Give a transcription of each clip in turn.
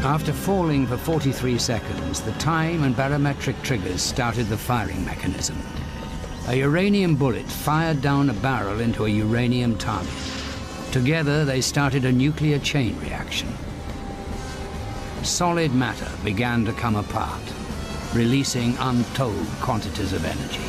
After falling for 43 seconds, the time and barometric triggers started the firing mechanism. A uranium bullet fired down a barrel into a uranium target. Together, they started a nuclear chain reaction. Solid matter began to come apart, releasing untold quantities of energy.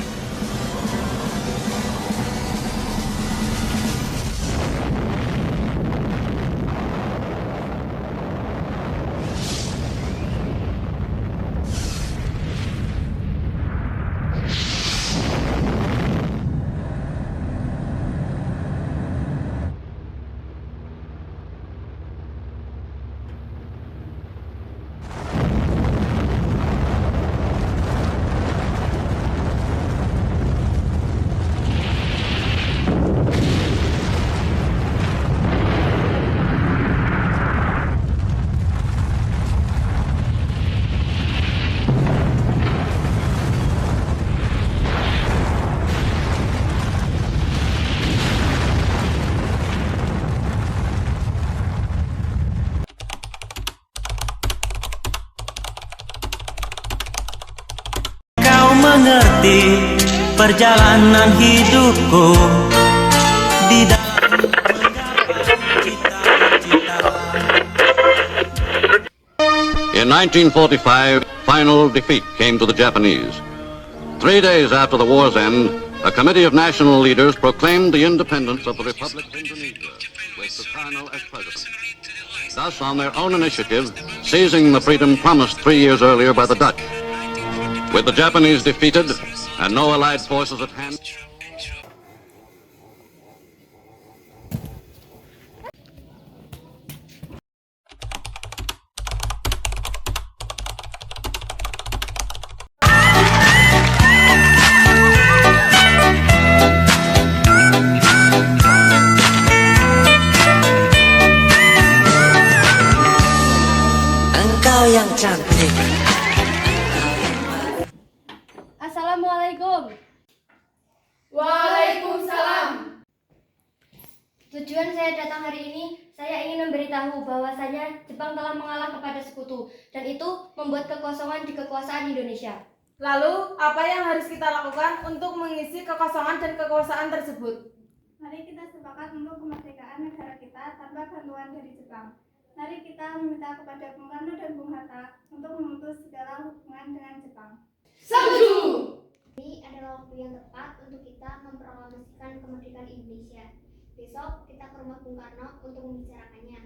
Mengerti perjalanan hidupku di In 1945, final defeat came to the Japanese. 3 days after the war's end, a committee of national leaders proclaimed the independence of the Republic of Indonesia, with Sukarno as president. Thus, on their own initiative, seizing the freedom promised 3 years earlier by the Dutch. With the Japanese defeated and no Allied forces at hand. engkau yang cantik. Assalamualaikum. Waalaikumsalam. Tujuan saya datang hari ini, saya ingin memberitahu bahwasanya Jepang telah mengalah kepada sekutu dan itu membuat kekosongan di kekuasaan Indonesia. Lalu, apa yang harus kita lakukan untuk mengisi kekosongan dan kekuasaan tersebut? Mari kita sepakat untuk kemerdekaan negara kita tanpa bantuan dari Jepang. Mari kita meminta kepada Bung Karno dan Bung Hatta untuk memutus segala hubungan dengan Jepang. Setuju! Ini adalah waktu yang tepat untuk kita memproklamasikan kemerdekaan Indonesia. Besok kita ke rumah Bung Karno untuk membicarakannya.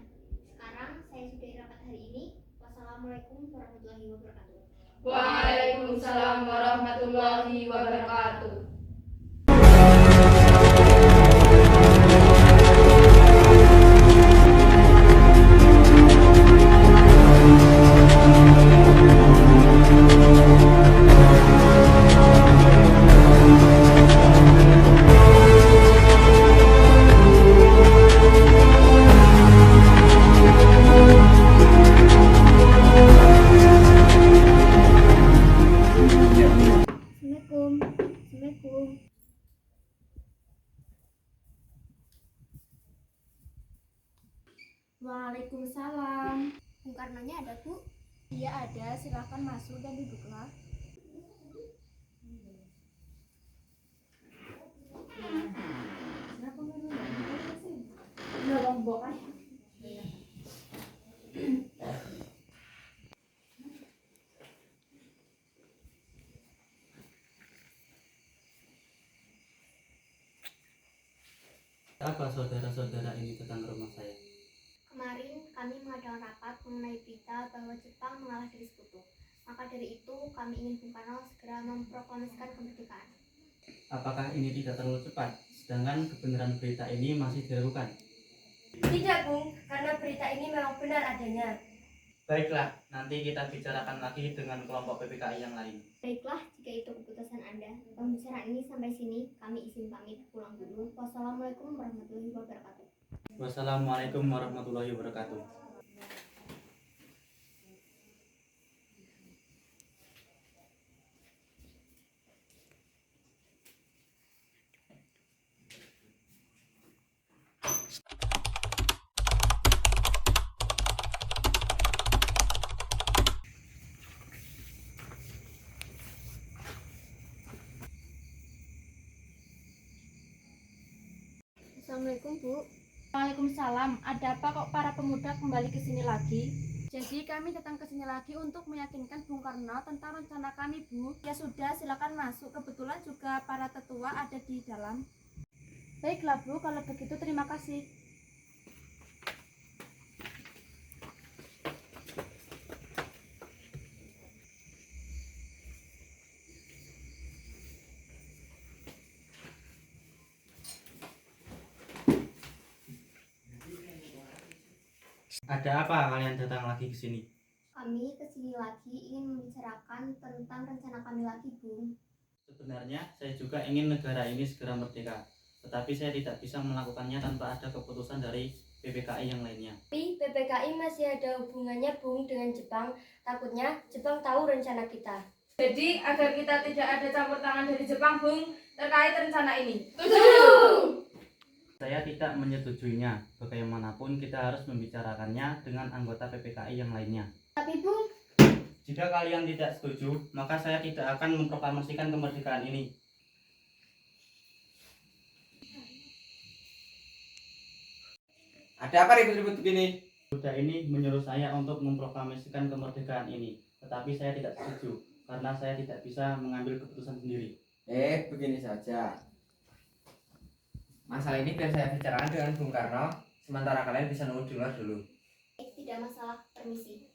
Sekarang saya sudahi rapat hari ini. Wassalamualaikum warahmatullahi wabarakatuh. Waalaikumsalam warahmatullahi wabarakatuh. Waalaikumsalam. Bung Karnonya ada, Bu? Iya ada, silakan masuk dan duduklah. Apa saudara-saudara ini tentang rumah saya? Kemarin kami mengadakan rapat mengenai berita bahwa Jepang mengalah dari sekutu. Maka dari itu kami ingin Bung Karno segera memproklamasikan kemerdekaan. Apakah ini tidak terlalu cepat? Sedangkan kebenaran berita ini masih diragukan. Tidak, Bung, karena berita ini memang benar adanya. Baiklah, nanti kita bicarakan lagi dengan kelompok PPKI yang lain. Baiklah, jika itu keputusan Anda. Pembicaraan ini sampai sini, kami izin pamit pulang dulu. Wassalamualaikum warahmatullahi wabarakatuh. Wassalamualaikum warahmatullahi wabarakatuh. Assalamualaikum, Bu. Waalaikumsalam. Ada apa kok para pemuda kembali ke sini lagi? Jadi kami datang ke sini lagi untuk meyakinkan Bung Karno tentang rencana kami, Bu. Ya sudah, silakan masuk. Kebetulan juga para tetua ada di dalam. Baiklah, Bu. Kalau begitu terima kasih. Ada apa kalian datang lagi ke sini? Kami kesini lagi ingin membicarakan tentang rencana kami lagi, Bung. Sebenarnya saya juga ingin negara ini segera merdeka, tetapi saya tidak bisa melakukannya tanpa ada keputusan dari PPKI yang lainnya. Tapi PPKI masih ada hubungannya, Bung, dengan Jepang. Takutnya Jepang tahu rencana kita. Jadi agar kita tidak ada campur tangan dari Jepang, Bung, terkait rencana ini. Saya tidak menyetujuinya. Bagaimanapun kita harus membicarakannya dengan anggota PPKI yang lainnya. Tapi, Bung, Jika kalian tidak setuju, maka saya tidak akan memproklamasikan kemerdekaan ini. Ada apa ribut-ribut begini? Pemuda ini menyuruh saya untuk memproklamasikan kemerdekaan ini, tetapi saya tidak setuju karena saya tidak bisa mengambil keputusan sendiri. Begini saja. Masalah ini biar saya bicarakan dengan Bung Karno, sementara kalian bisa nunggu di luar dulu. tidak masalah, permisi.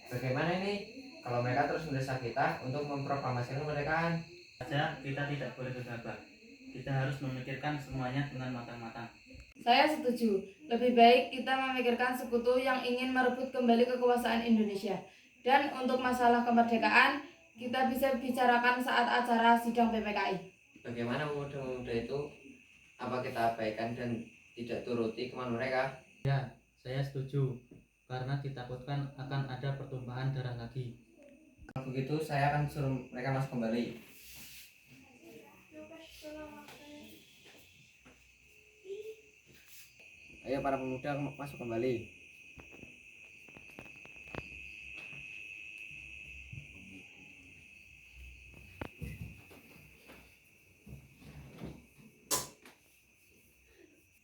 Bagaimana ini kalau mereka terus mendesak kita untuk memproklamasikan kemerdekaan? Saja kita tidak boleh gegabah. Kita harus memikirkan semuanya dengan matang-matang. Saya setuju. Lebih baik kita memikirkan sekutu yang ingin merebut kembali kekuasaan Indonesia. Dan untuk masalah kemerdekaan, kita bisa bicarakan saat acara sidang PPKI. Bagaimana pemuda-pemuda itu? Apa kita abaikan dan tidak turuti kemauan mereka? Ya, saya setuju. Karena ditakutkan akan ada pertumpahan darah lagi. Kalau begitu saya akan suruh mereka masuk kembali. Ayo para pemuda masuk kembali.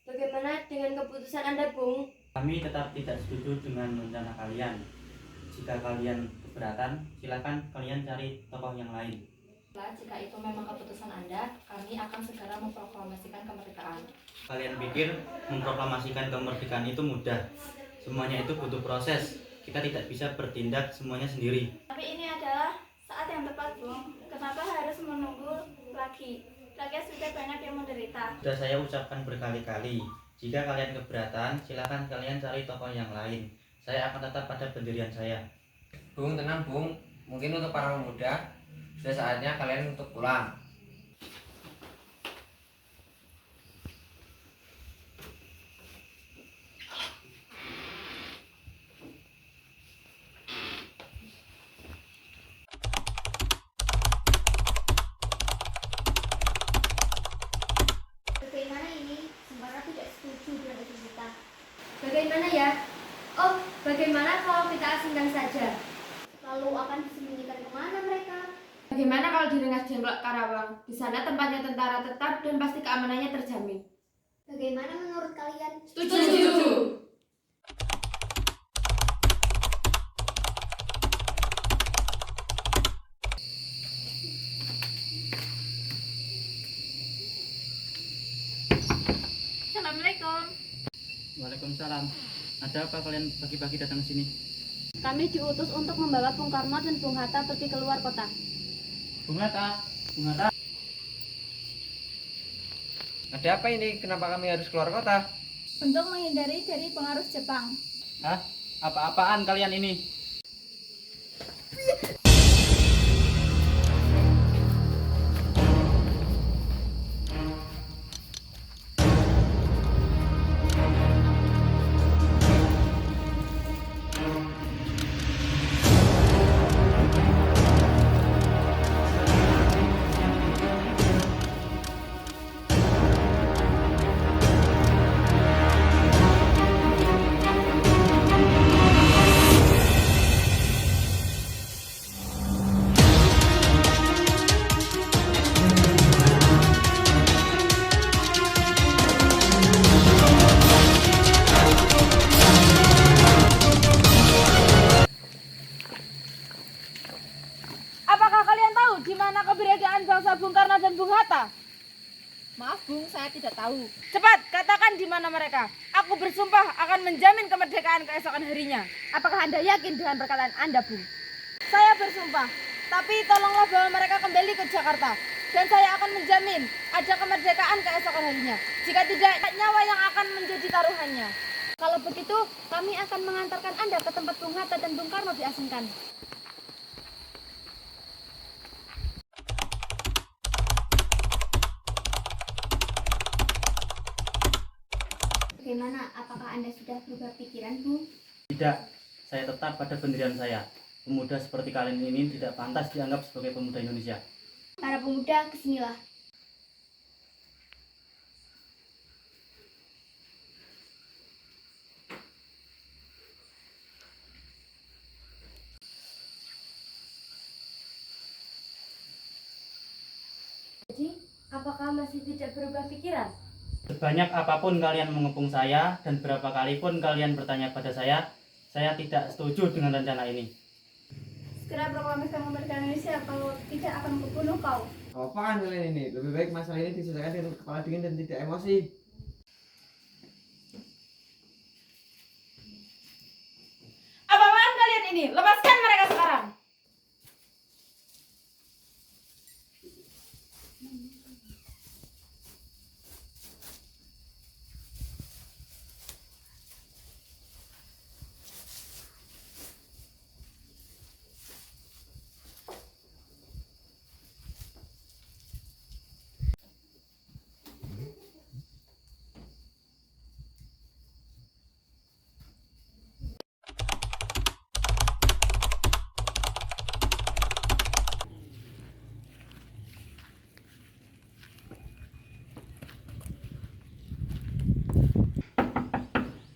Bagaimana dengan keputusan Anda, Bung? Kami tetap tidak setuju dengan rencana kalian. Jika kalian keberatan, silakan kalian cari tokoh yang lain. Jika itu memang keputusan Anda, kami akan segera memproklamasikan kemerdekaan. Kalian pikir memproklamasikan kemerdekaan itu mudah? Semuanya itu butuh proses. Kita tidak bisa bertindak semuanya sendiri. Tapi ini adalah saat yang tepat, Bung. Kenapa harus menunggu lagi? Rakyat sudah banyak yang menderita. Sudah saya ucapkan berkali-kali. Jika kalian keberatan, silakan kalian cari tokoh yang lain. Saya akan tetap pada pendirian saya. Bung, tenang Bung. Mungkin untuk para pemuda, sudah saatnya kalian untuk pulang. Bagaimana ini? Sembara tidak setuju dengan ide kita. Bagaimana ya? Oh, bagaimana kalau kita asingkan saja? Lalu akan disembunyikan kemana mereka? Bagaimana kalau di Rengas Dengklok Karawang? Di sana tempatnya tentara tetap dan pasti keamanannya terjamin. Bagaimana menurut kalian? Setuju. Assalamualaikum. Waalaikumsalam. Ada apa kalian pagi-pagi datang ke sini? Kami diutus untuk membawa Bung Karno dan Bung Hatta pergi keluar kota. Bung Hatta. Ada apa ini? Kenapa kami harus keluar kota? Untuk menghindari dari pengaruh Jepang. Hah? Apa-apaan kalian ini? Maaf Bung, saya tidak tahu. Cepat, katakan di mana mereka. Aku bersumpah akan menjamin kemerdekaan keesokan harinya. Apakah Anda yakin dengan perkataan Anda, Bung? Saya bersumpah, tapi tolonglah bawa mereka kembali ke Jakarta. Dan saya akan menjamin ada kemerdekaan keesokan harinya. Jika tidak, nyawa yang akan menjadi taruhannya. Kalau begitu, kami akan mengantarkan Anda ke tempat Bung Hatta dan Bung Karno diasingkan. Bagaimana? Apakah Anda sudah berubah pikiran, Bung? Tidak, saya tetap pada pendirian saya. Pemuda seperti kalian ini tidak pantas dianggap sebagai pemuda Indonesia. Para pemuda, kesinilah. Jadi, apakah masih tidak berubah pikiran? Sebanyak apapun kalian mengepung saya dan berapa kali pun kalian bertanya pada saya tidak setuju dengan rencana ini. Segera proklamasikan kemerdekaan Indonesia, kalau tidak akan membunuh kau. Apaan kalian ini? Lebih baik masalah ini diselesaikan dengan kepala dingin dan tidak emosi. Apaan kalian ini? Lepaskan mereka sekarang.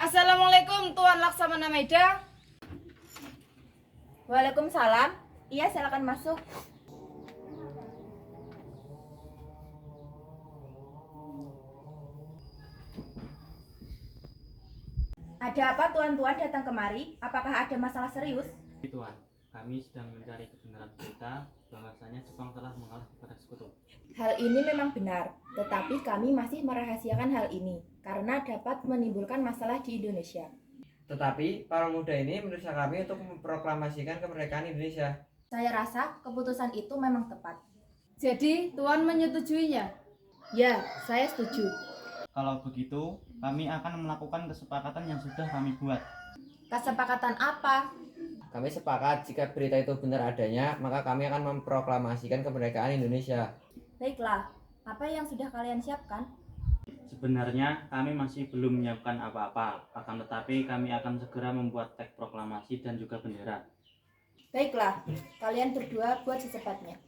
Assalamualaikum Tuan Laksamana Maida. Waalaikumsalam. Iya, silakan masuk. Ada apa tuan-tuan datang kemari? Apakah ada masalah serius? Tuan, kami sedang mencari kebenaran berita bahwasanya Jepang telah mengalah kepada sekutu. Hal ini memang benar, tetapi kami masih merahasiakan hal ini karena dapat menimbulkan masalah di Indonesia. Tetapi para pemuda ini mendesak kami untuk memproklamasikan kemerdekaan Indonesia. Saya rasa keputusan itu memang tepat. Jadi, Tuan menyetujuinya? Ya, saya setuju. Kalau begitu, kami akan melakukan kesepakatan yang sudah kami buat. Kesepakatan apa? Kami sepakat jika berita itu benar adanya, maka kami akan memproklamasikan kemerdekaan Indonesia. Baiklah, apa yang sudah kalian siapkan? Sebenarnya kami masih belum menyiapkan apa-apa, akan tetapi kami akan segera membuat teks proklamasi dan juga bendera. Baiklah, kalian berdua buat secepatnya.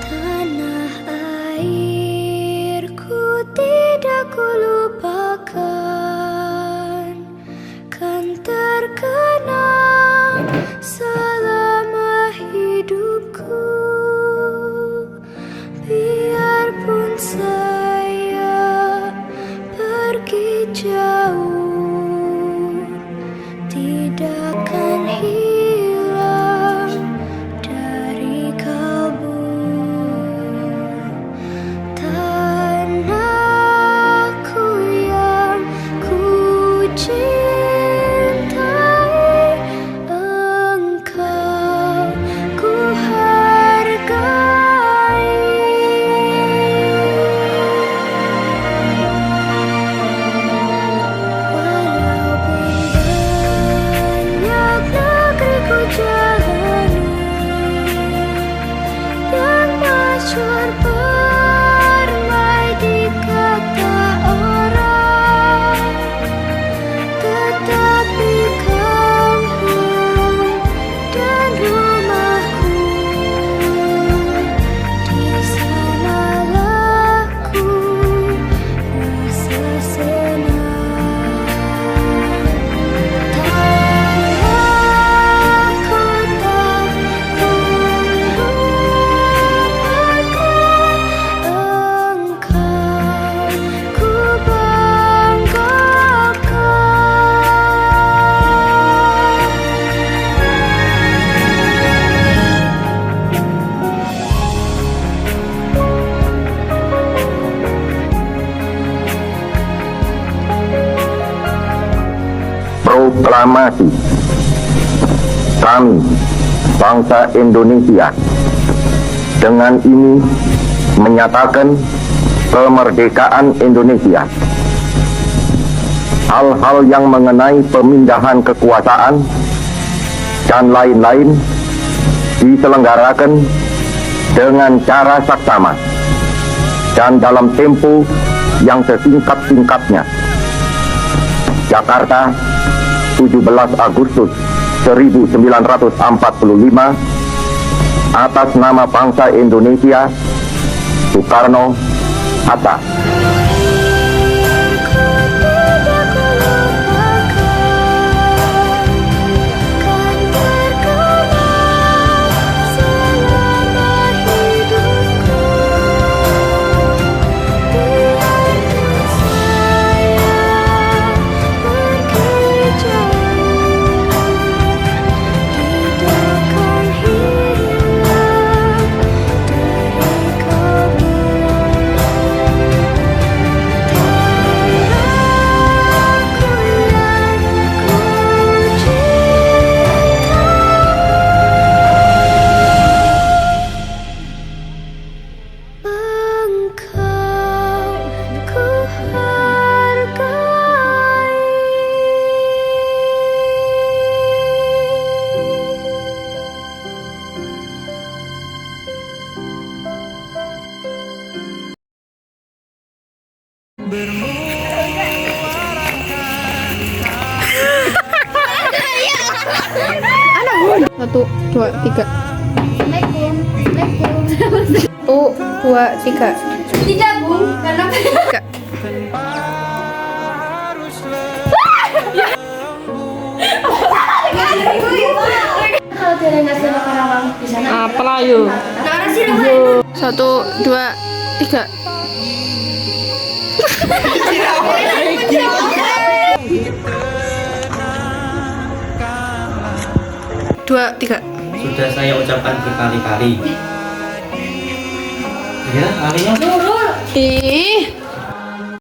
Tanah airku tidak kulupakan, kan Proklamasi kami, bangsa Indonesia, dengan ini menyatakan kemerdekaan Indonesia. Hal-hal yang mengenai pemindahan kekuasaan dan lain-lain diselenggarakan dengan cara saksama dan dalam tempo yang sesingkat-singkatnya. Jakarta, 17 Agustus 1945, atas nama bangsa Indonesia, Soekarno-Hatta. Satu, dua, tiga. Satu, dua, tiga. Tidak, Bung, karena kalau dari Nasional Karawang di sana. Apa lah yuk? Satu, dua, tiga. Dua, tiga. Sudah saya ucapkan berkali-kali. Ya, kalian. Ih.